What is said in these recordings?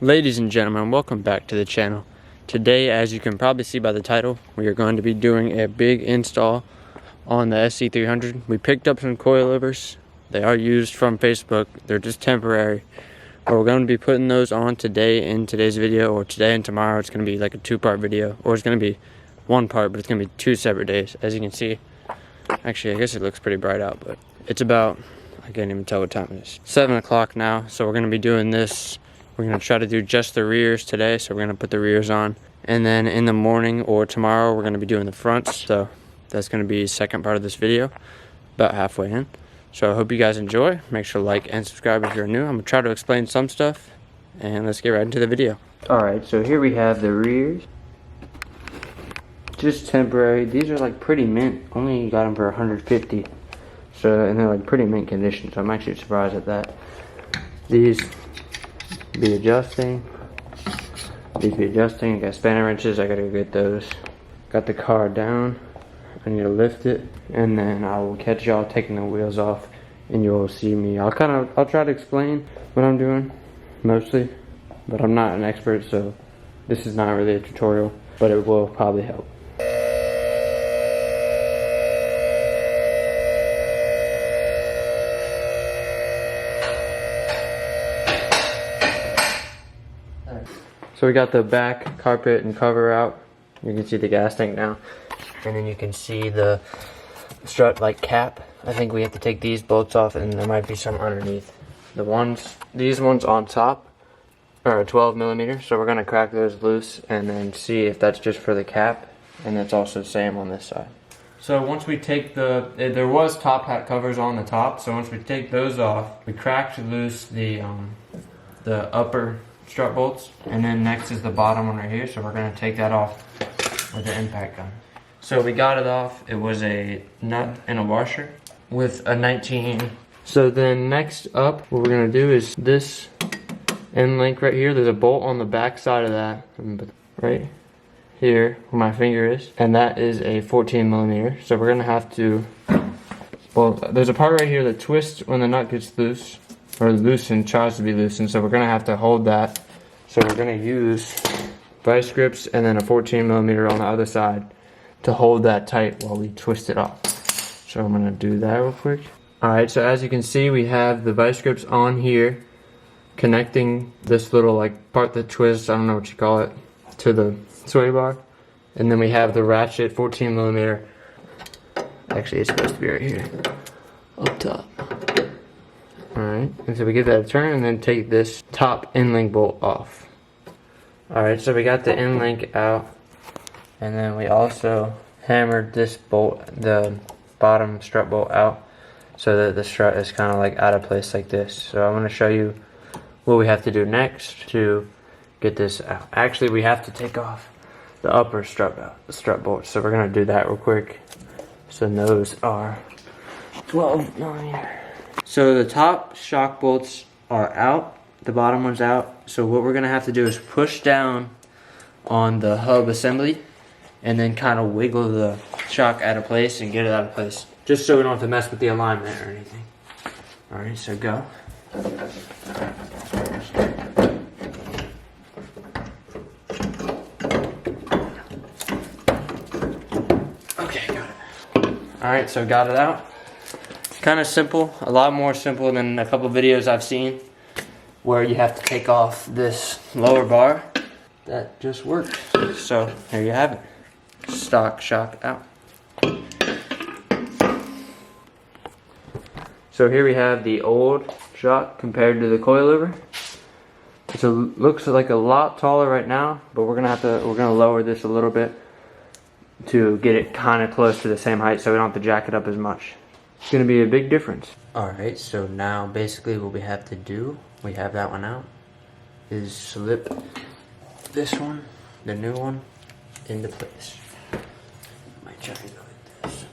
Ladies and gentlemen, welcome back to the channel. Today, as you can probably see by the title, we are going to be doing a big install on the SC300. We picked up some coilovers. They are used from Facebook. They're just temporary. But we're going to be putting those on today in today's video, or today and tomorrow. It's going to be like a two-part video, or it's going to be one part, but it's going to be 2 separate days. As you can see, actually, I guess it looks pretty bright out, but it's about, I can't even tell what time it is. 7 o'clock now, so we're going to be doing this. We're going to try to do just the rears today, so we're going to put the rears on. And then in the morning or tomorrow, we're going to be doing the fronts. So that's going to be the second part of this video, about halfway in. So I hope you guys enjoy. Make sure to like and subscribe if you're new. I'm going to try to explain some stuff, and let's get right into the video. Alright, so here we have the rears. Just temporary. These are like pretty mint. Only got them for 150. So, and they're like pretty mint condition, so I'm actually surprised at that. These be adjusting. These be adjusting. I got spanner wrenches. I gotta go get those. Got the car down. I need to lift it, and then I will catch y'all taking the wheels off, and you'll see me. I'll try to explain what I'm doing mostly, but I'm not an expert, so this is not really a tutorial, but it will probably help. So we got the back carpet and cover out. You can see the gas tank now. And then you can see the strut like cap. I think we have to take these bolts off, and there might be some underneath. These ones on top are 12 millimeters, so we're gonna crack those loose and then see if that's just for the cap, and that's also the same on this side. So once we take there was top hat covers on the top, so once we take those off, we cracked loose the upper strut bolts, and then next is the bottom one right here, so we're gonna take that off with the impact gun. So we got it off. It was a nut and a washer with a 19. So then next up, what we're gonna do is this end link right here. There's a bolt on the back side of that, right here where my finger is, and that is a 14 millimeter. So we're gonna have to, well, there's a part right here that twists when the nut gets loose, or loosened, tries to be loosened. So we're gonna have to hold that. So we're gonna use vice grips and then a 14 millimeter on the other side to hold that tight while we twist it off. So I'm gonna do that real quick. Alright, so as you can see, we have the vice grips on here connecting this little like part that twists, I don't know what you call it, to the sway bar. And then we have the ratchet 14 millimeter. Actually, it's supposed to be right here, up top. Alright, and so we give that a turn and then take this top end link bolt off. Alright, so we got the end link out, and then we also hammered this bolt, the bottom strut bolt out, so that the strut is kind of like out of place like this. So I'm going to show you what we have to do next to get this out. Actually, we have to take off the upper strut bolts, so we're going to do that real quick. So those are 12 millimeter. So the top shock bolts are out, the bottom one's out. So what we're gonna have to do is push down on the hub assembly and then kind of wiggle the shock out of place and get it out of place, just so we don't have to mess with the alignment or anything. Alright, so go. Okay, got it. Alright, so got it out. Kind of simple, a lot more simple than a couple videos I've seen where you have to take off this lower bar. That just works. So there you have it. Stock shock out. So here we have the old shock compared to the coilover. It looks like a lot taller right now, but we're gonna lower this a little bit to get it kind of close to the same height, so we don't have to jack it up as much. It's gonna be a big difference. Alright, so now basically what we have to do, we have that one out, is slip this one, the new one, into place. Might try to go like this.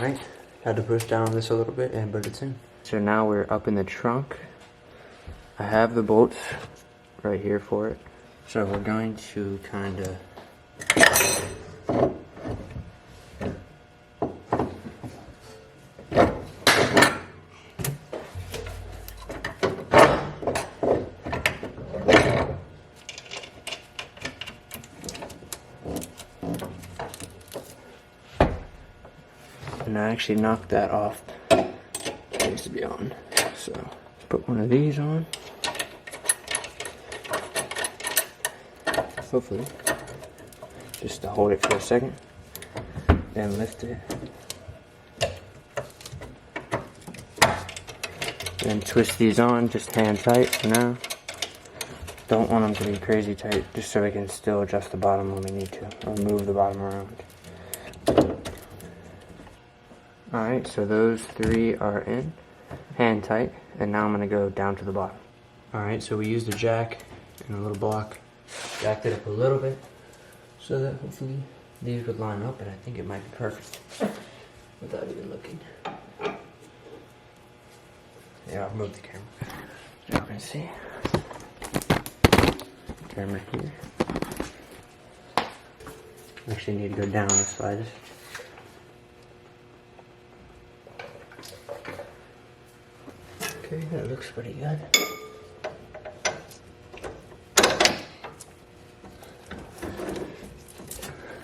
Alright, had to push down this a little bit, but it's in. So now we're up in the trunk. I have the bolts right here for it. So we're going to kind of and I actually knocked that off. It needs to be on. So put one of these on. Hopefully. Just to hold it for a second. Then lift it. Then twist these on, just hand tight for now. Don't want them to be crazy tight, just so we can still adjust the bottom when we need to, or move the bottom around. Alright, so those three are in, hand tight, and now I'm going to go down to the bottom. Alright, so we used a jack and a little block, jacked it up a little bit, so that hopefully these would line up, and I think it might be perfect, without even looking. Yeah, I'll move the camera, so you can see. Camera here. Actually need to go down the slightest. Okay, that looks pretty good.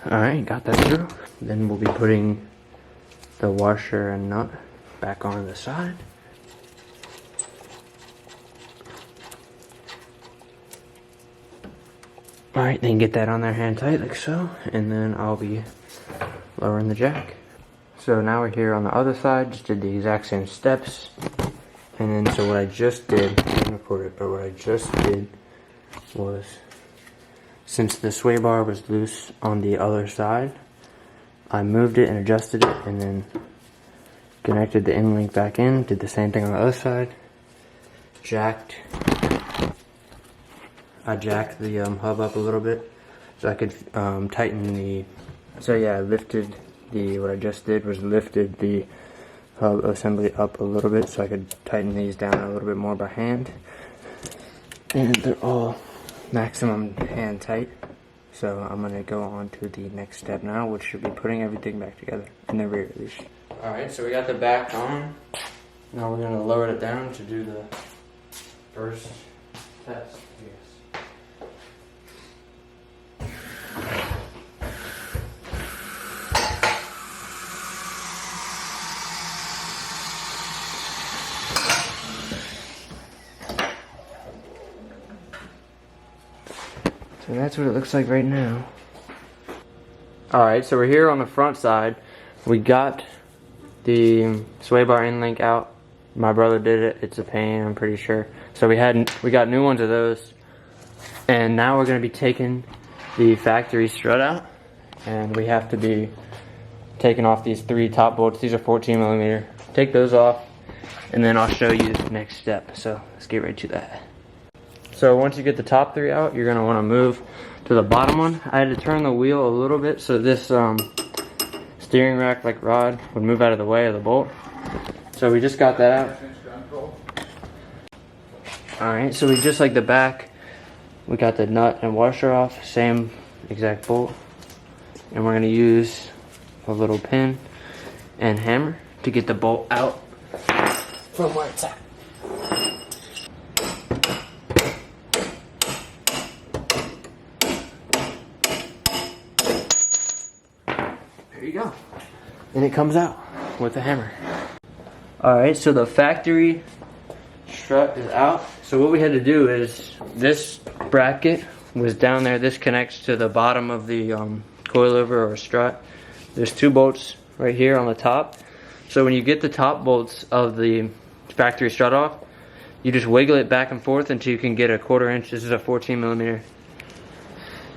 Alright, got that through. Then we'll be putting the washer and nut back on the side. Alright, then get that on there hand tight like so, and then I'll be lowering the jack. So now we're here on the other side, just did the exact same steps. And then so what I just did, I didn't record it, but what I just did was, since the sway bar was loose on the other side, I moved it and adjusted it, and then connected the end link back in, did the same thing on the other side, I jacked the hub up a little bit so I could tighten the, so yeah, I lifted what I just did was lifted the hub assembly up a little bit so I could tighten these down a little bit more by hand. And they're all maximum hand tight. So I'm going to go on to the next step now, which should be putting everything back together in the rear at least. Alright, so we got the back on. Now we're going to lower it down to do the first test. So that's what it looks like right now. Alright, so we're here on the front side. We got the sway bar end link out. My brother did it. It's a pain, I'm pretty sure. So we got new ones of those. And now we're going to be taking the factory strut out. And we have to be taking off these three top bolts. These are 14mm. Take those off, and then I'll show you the next step. So let's get right to that. So once you get the top three out, you're going to want to move to the bottom one. I had to turn the wheel a little bit so this steering rack like rod would move out of the way of the bolt. So we just got that out. Alright, so we just like the back, we got the nut and washer off, same exact bolt. And we're going to use a little pin and hammer to get the bolt out from where it's at. There you go. And it comes out with a hammer. Alright, so the factory strut is out. So what we had to do is, this bracket was down there. This connects to the bottom of the coilover or strut. There's two bolts right here on the top. So when you get the top bolts of the factory strut off, you just wiggle it back and forth until you can get a 1/4 inch. This is a 14mm.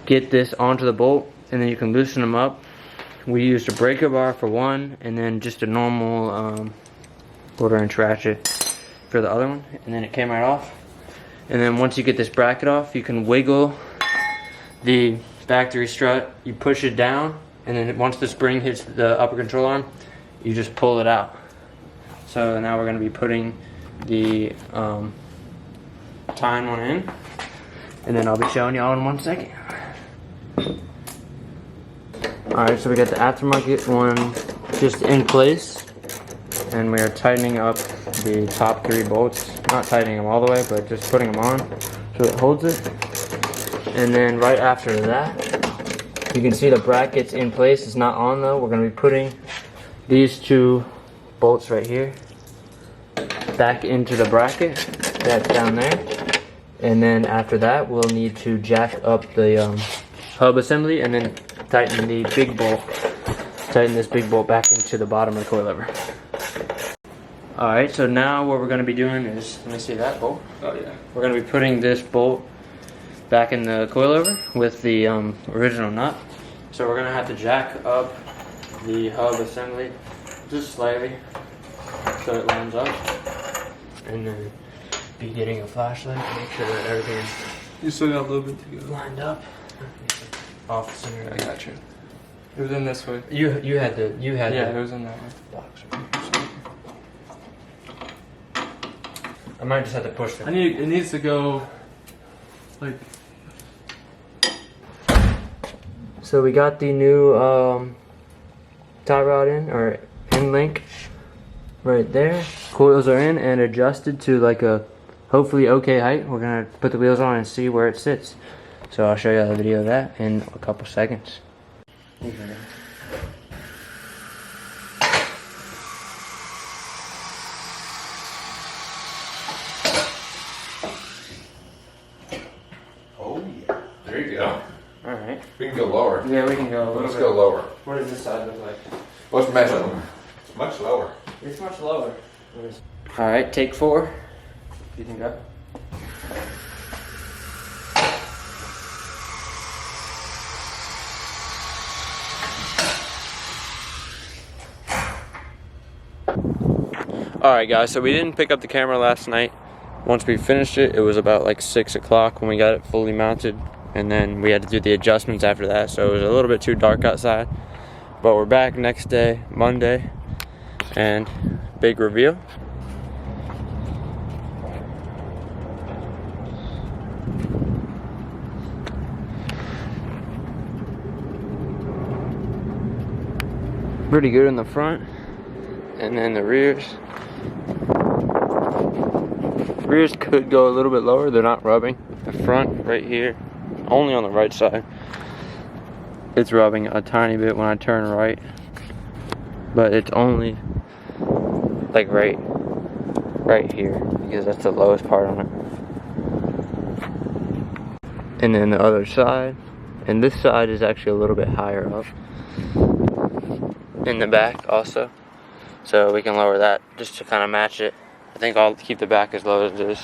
Get this onto the bolt, and then you can loosen them up. We used a breaker bar for one, and then just a normal 1/4 inch ratchet for the other one, and then it came right off. And then once you get this bracket off, you can wiggle the factory strut. You push it down, and then once the spring hits the upper control arm, you just pull it out. So now we're going to be putting the tying one in, and then I'll be showing y'all in 1 second. Alright, so we got the aftermarket one just in place, and we are tightening up the top 3 bolts. Not tightening them all the way, but just putting them on so it holds it. And then right after that, you can see the bracket's in place. It's not on though. We're going to be putting these 2 bolts right here back into the bracket that's down there. And then after that, we'll need to jack up the hub assembly and then tighten the big bolt. Tighten this big bolt back into the bottom of the coilover. Alright, so now what we're going to be doing is, let me see that bolt. Oh yeah. We're going to be putting this bolt back in the coilover with the original nut. So we're going to have to jack up the hub assembly just slightly so it lines up. And then be getting a flashlight to make sure that everything You still got a little bit to go. lined up. Off the center. I got you. It was in this way. You had the it was in that way. box. I might just have to push it. It needs to go like. So we got the new tie rod in, or end link right there. Coils are in and adjusted to like a hopefully okay height. We're gonna put the wheels on and see where it sits. So I'll show you the video of that in a couple seconds. Oh yeah, there you go. Alright. We can go lower. Yeah, we can go a little Let's bit. go lower. What does this side look like? What's the measure? It's much lower. It's much lower. Alright, take 4. You can go. Alright guys, so we didn't pick up the camera last night. Once we finished it, it was about like 6 o'clock when we got it fully mounted. And then we had to do the adjustments after that, so it was a little bit too dark outside. But we're back next day, Monday, and big reveal. Pretty good in the front, and then the rears. Rears could go a little bit lower, they're not rubbing. The front right here, only on the right side, it's rubbing a tiny bit when I turn right, but it's only like right here, because that's the lowest part on it. And then the other side, and this side is actually a little bit higher up in the back also, so we can lower that just to kind of match it. I think I'll keep the back as low as it is.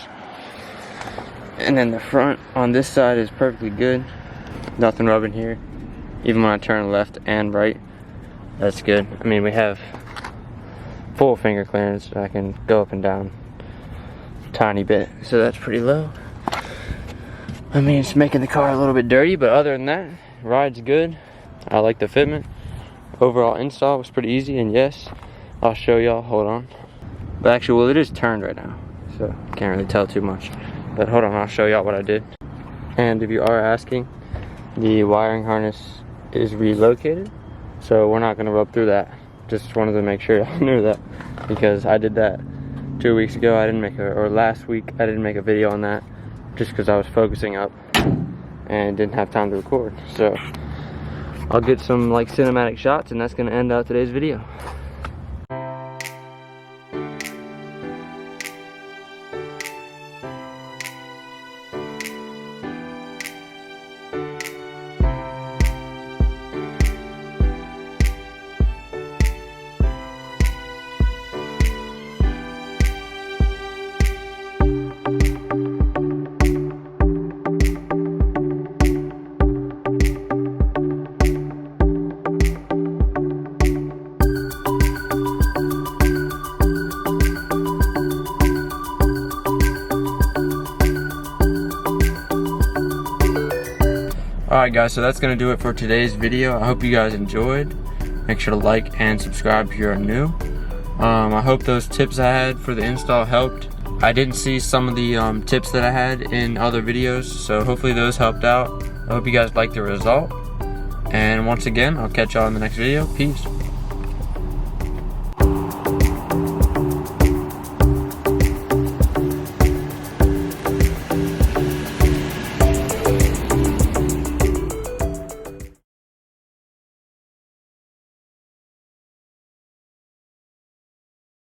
And then the front on this side is perfectly good. Nothing rubbing here. Even when I turn left and right, that's good. I mean, we have full finger clearance. I can go up and down a tiny bit, so that's pretty low. I mean, it's making the car a little bit dirty, but other than that, ride's good. I like the fitment. Overall install was pretty easy, and yes, I'll show y'all. Hold on. But actually, well, it is turned right now, so can't really tell too much. But hold on, I'll show y'all what I did. And if you are asking, the wiring harness is relocated, so we're not gonna rub through that. Just wanted to make sure y'all knew that, because I did that 2 weeks ago. I didn't make or last week I didn't make a video on that, just because I was focusing up and didn't have time to record. So I'll get some like cinematic shots, and that's gonna end out today's video. Alright guys, so that's going to do it for today's video. I hope you guys enjoyed. Make sure to like and subscribe if you're new. I hope those tips I had for the install helped. I didn't see some of the tips that I had in other videos, so hopefully those helped out. I hope you guys liked the result. And once again, I'll catch y'all in the next video. Peace.